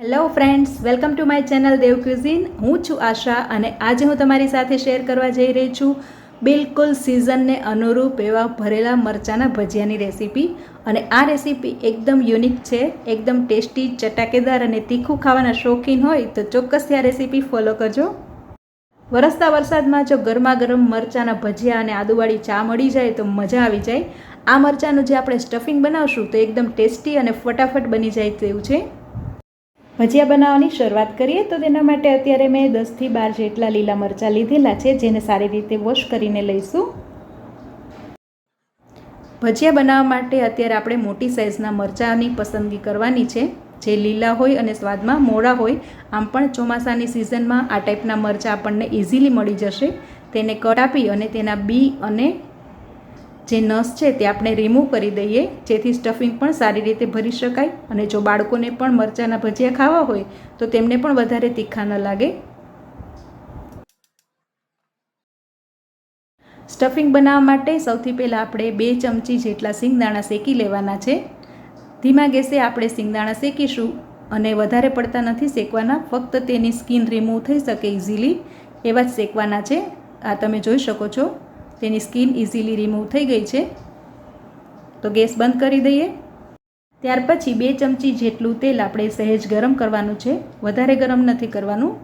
Hello friends, welcome to my channel Dev cuisine. હું છું આશા અને આજે હું તમારી સાથે શેર કરવા જઈ રહી છું બિલકુલ સિઝનને અનુરૂપ એવા ભરેલા મરચાંના ભજીયાની રેસીપી. અને આ રેસીપી એકદમ યુનિક છે, એકદમ ટેસ્ટી, ચટાકેદાર અને તીખું ખાવાના શોખીન હોય તો ચોક્કસથી આ રેસીપી ફોલો કરજો. વરસતા વરસાદમાં જો ગરમા ગરમ મરચાંના ભજીયા અને આદુવાળી ચા મળી જાય તો મજા આવી જાય. આ મરચાંનું જે આપણે સ્ટફિંગ બનાવશું તો એકદમ ટેસ્ટી અને ફટાફટ બની જાય તેવું છે. ભજીયા બનાવવાની શરૂઆત કરીએ તો તેના માટે અત્યારે મેં 10થી 12 જેટલા લીલા મરચાં લીધેલા છે, જેને સારી રીતે વોશ કરીને લઈશું. ભજીયા બનાવવા માટે અત્યારે આપણે મોટી સાઇઝના મરચાંની પસંદગી કરવાની છે, જે લીલા હોય અને સ્વાદમાં મોળા હોય. આમ પણ ચોમાસાની સિઝનમાં આ ટાઈપના મરચાં આપણને ઇઝીલી મળી જશે. તેને કટ આપી અને તેના બી અને જે નસ છે તે આપણે રિમૂવ કરી દઈએ, જેથી સ્ટફિંગ પણ સારી રીતે ભરી શકાય. અને જો બાળકોને પણ મરચાંના ભજીયા ખાવા હોય તો તેમને પણ વધારે તીખા ન લાગે. સ્ટફિંગ બનાવવા માટે સૌથી પહેલાં આપણે 2 ચમચી જેટલા સિંગદાણા શેકી લેવાના છે. ધીમા ગેસે આપણે સિંગદાણા શેકીશું અને વધારે પડતા નથી શેકવાના, ફક્ત તેની સ્કિન રિમૂવ થઈ શકે ઇઝીલી એવા જ શેકવાના છે. આ તમે જોઈ શકો છો, તેની સ્કિન ઇઝીલી રિમૂવ થઈ ગઈ છે. તો ગેસ બંધ કરી દઈએ. ત્યાર પછી 2 ચમચી જેટલું તેલ આપણે સહેજ ગરમ કરવાનું છે, વધારે ગરમ નથી કરવાનું.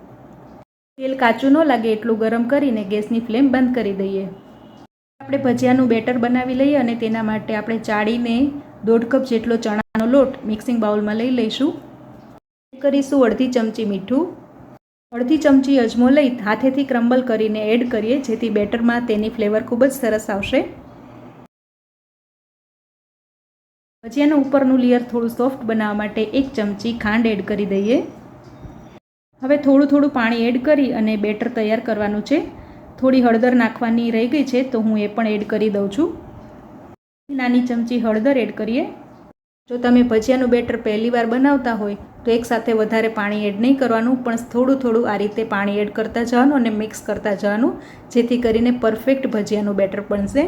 તેલ કાચું ન લાગે એટલું ગરમ કરીને ગેસની ફ્લેમ બંધ કરી દઈએ. આપણે ભજીયાનું બેટર બનાવી લઈએ અને તેના માટે આપણે ચાળીને 1.5 કપ જેટલો ચણાનો લોટ મિક્સિંગ બાઉલમાં લઈ લઈશું. કરીશું અડધી ચમચી મીઠું, અડધી ચમચી અજમો લઈ હાથેથી ક્રમ્બલ કરીને એડ કરીએ, જેથી બેટરમાં તેની ફ્લેવર ખૂબ જ સરસ આવશે. ભજીયાનું ઉપરનું લેયર થોડું સોફ્ટ બનાવવા માટે 1 ચમચી ખાંડ એડ કરી દઈએ. હવે થોડું પાણી એડ કરી અને બેટર તૈયાર કરવાનું છે. થોડી હળદર નાખવાની રહી ગઈ છે તો હું એ પણ એડ કરી દઉં છું. નાની ચમચી હળદર એડ કરીએ. જો તમે ભજીયાનું બેટર પહેલી વાર બનાવતા હોય તો એકસાથે વધારે પાણી એડ નહીં કરવાનું, પણ થોડું આ રીતે પાણી એડ કરતા જવાનું અને મિક્સ કરતા જવાનું, જેથી કરીને પરફેક્ટ ભજીયાનું બેટર બનશે.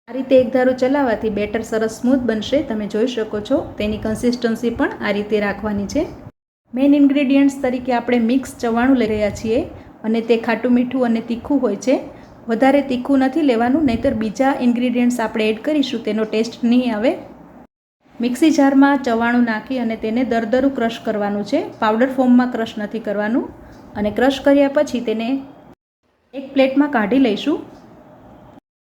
આ રીતે એકધારું ચલાવવાથી બેટર સરસ સ્મૂથ બનશે. તમે જોઈ શકો છો, તેની કન્સિસ્ટન્સી પણ આ રીતે રાખવાની છે. મેઇન ઇન્ગ્રેડિયન્ટ્સ તરીકે આપણે મિક્સ ચવાણું લઈ રહ્યા છીએ અને તે ખાટું મીઠું અને તીખું હોય છે. વધારે તીખું નથી લેવાનું, નહીંતર બીજા ઇન્ગ્રેડિયન્ટ્સ આપણે એડ કરીશું તેનો ટેસ્ટ નહીં આવે. મિક્સી જારમાં ચવાણું નાખી અને તેને દરદરું ક્રશ કરવાનું છે, પાવડર ફોર્મમાં ક્રશ નથી કરવાનું. અને ક્રશ કર્યા પછી તેને એક પ્લેટમાં કાઢી લઈશું.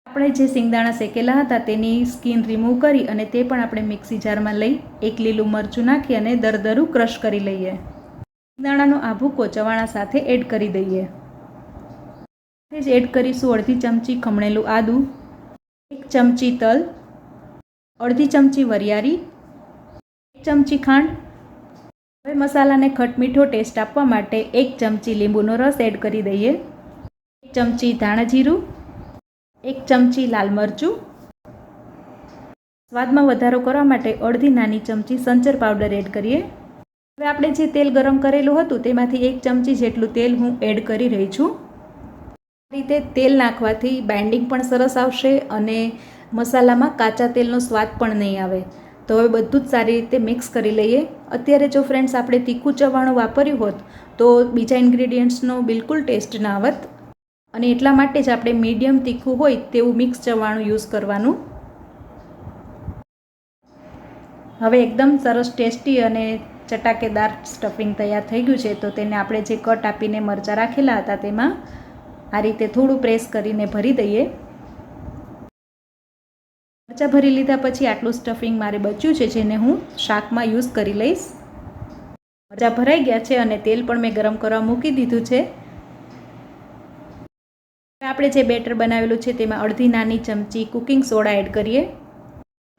આપણે જે સિંગદાણા શેકેલા હતા તેની સ્કિન રિમૂવ કરી અને તે પણ આપણે મિક્સી જારમાં લઈ 1 લીલું મરચું નાખી અને દરદરું ક્રશ કરી લઈએ. સિંગદાણાનો આ ભૂકો ચવાણા સાથે એડ કરી દઈએ. સાથે જ એડ કરીશું અડધી ચમચી ખમણેલું આદું, 1 ચમચી તલ, અડધી ચમચી વરિયાળી, 1 ચમચી ખાંડ. હવે મસાલાને ખટમીઠો ટેસ્ટ આપવા માટે 1 ચમચી લીંબુનો રસ એડ કરી દઈએ. 1 ચમચી ધાણા જીરું, 1 ચમચી લાલ મરચું. સ્વાદમાં વધારો કરવા માટે અડધી નાની ચમચી સંચર પાવડર એડ કરીએ. હવે આપણે જે તેલ ગરમ કરેલું હતું તેમાંથી 1 ચમચી જેટલું તેલ હું એડ કરી રહી છું. આ રીતે તેલ નાખવાથી બાઇન્ડિંગ પણ સરસ આવશે અને મસાલામાં કાચા તેલનો સ્વાદ પણ નહીં આવે. તો હવે બધું જ સારી રીતે મિક્સ કરી લઈએ. અત્યારે જો ફ્રેન્ડ્સ આપણે તીખું ચવાણું વાપર્યું હોત તો બીજા ઇન્ગ્રેડિયન્ટ્સનો બિલકુલ ટેસ્ટ ના આવત, અને એટલા માટે જ આપણે મીડિયમ તીખું હોય તેવું મિક્સ ચવાણું યુઝ કરવાનું. હવે એકદમ સરસ ટેસ્ટી અને ચટાકેદાર સ્ટફિંગ તૈયાર થઈ ગયું છે. તો તેને આપણે જે કટ આપીને મરચાં રાખેલા હતા તેમાં આ રીતે થોડું પ્રેસ કરીને ભરી દઈએ. મરચાં ભરી લીધા પછી આટલું સ્ટફિંગ મારે બચ્યું છે, જેને હું શાકમાં યુઝ કરી લઈશ. મરચાં ભરાઈ ગયા છે અને તેલ પણ મેં ગરમ કરવા મૂકી દીધું છે. આપણે જે બેટર બનાવેલું છે તેમાં અડધી નાની ચમચી કુકિંગ સોડા એડ કરીએ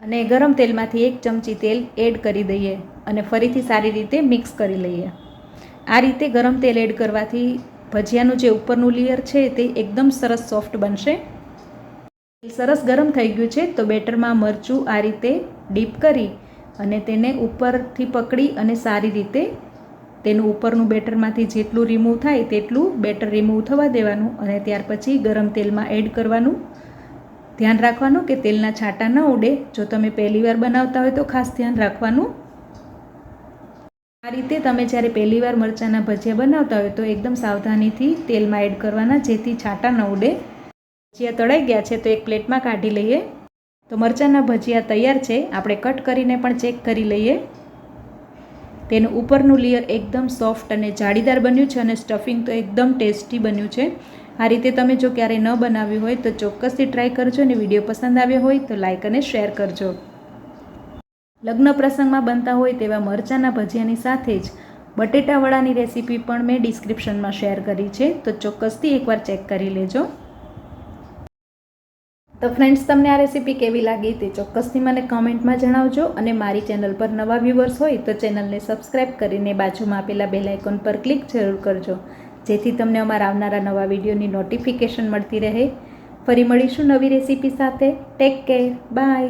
અને ગરમ તેલમાંથી 1 ચમચી તેલ એડ કરી દઈએ અને ફરીથી સારી રીતે મિક્સ કરી લઈએ. આ રીતે ગરમ તેલ એડ કરવાથી ભજીયાનું જે ઉપરનું લેયર છે તે એકદમ સરસ સોફ્ટ બનશે. સરસ ગરમ થઈ ગયું છે તો બેટરમાં મરચું આ રીતે ડીપ કરી અને તેને ઉપરથી પકડી અને સારી રીતે તેનું ઉપરનું બેટરમાંથી જેટલું રિમૂવ થાય તેટલું બેટર રિમૂવ થવા દેવાનું અને ત્યાર પછી ગરમ તેલમાં એડ કરવાનું. ધ્યાન રાખવાનું કે તેલના છાંટા ન ઉડે. જો તમે પહેલી વાર બનાવતા હોય તો ખાસ ધ્યાન રાખવાનું. આ રીતે તમે જ્યારે પહેલીવાર મરચાંના ભજીયા બનાવતા હોય તો એકદમ સાવધાનીથી તેલમાં એડ કરવાના, જેથી છાંટા ન ઉડે. ભજીયા તળાઈ ગયા છે તો એક પ્લેટમાં કાઢી લઈએ. તો મરચાંના ભજીયા તૈયાર છે. આપણે કટ કરીને પણ ચેક કરી લઈએ. તેનું ઉપરનું લેયર એકદમ સોફ્ટ અને જાળીદાર બન્યું છે અને સ્ટફિંગ તો એકદમ ટેસ્ટી બન્યું છે. આ રીતે તમે જો ક્યારેય ન બનાવ્યું હોય તો ચોક્કસથી ટ્રાય કરજો અને વિડીયો પસંદ આવ્યો હોય તો લાઇક અને શેર કરજો. લગ્ન પ્રસંગમાં બનતા હોય તેવા મરચાંના ભજીયાની સાથે જ બટેટા વડાની રેસીપી પણ મેં ડિસ્ક્રિપ્શનમાં શેર કરી છે, તો ચોક્કસથી એકવાર ચેક કરી લેજો. તો ફ્રેન્ડ્સ, તમને આ રેસીપી કેવી લાગી તે ચોક્કસથી મને કમેન્ટમાં જણાવજો અને મારી ચેનલ પર નવા વ્યૂવર્સ હોય તો ચેનલને સબસ્ક્રાઈબ કરીને બાજુમાં આપેલા બેલ આઇકોન પર ક્લિક જરૂર કરજો, જેથી તમને અમારા આવનારા નવા વિડીયોની નોટિફિકેશન મળતી રહે. ફરી મળીશું નવી રેસીપી સાથે. Take care. બાય.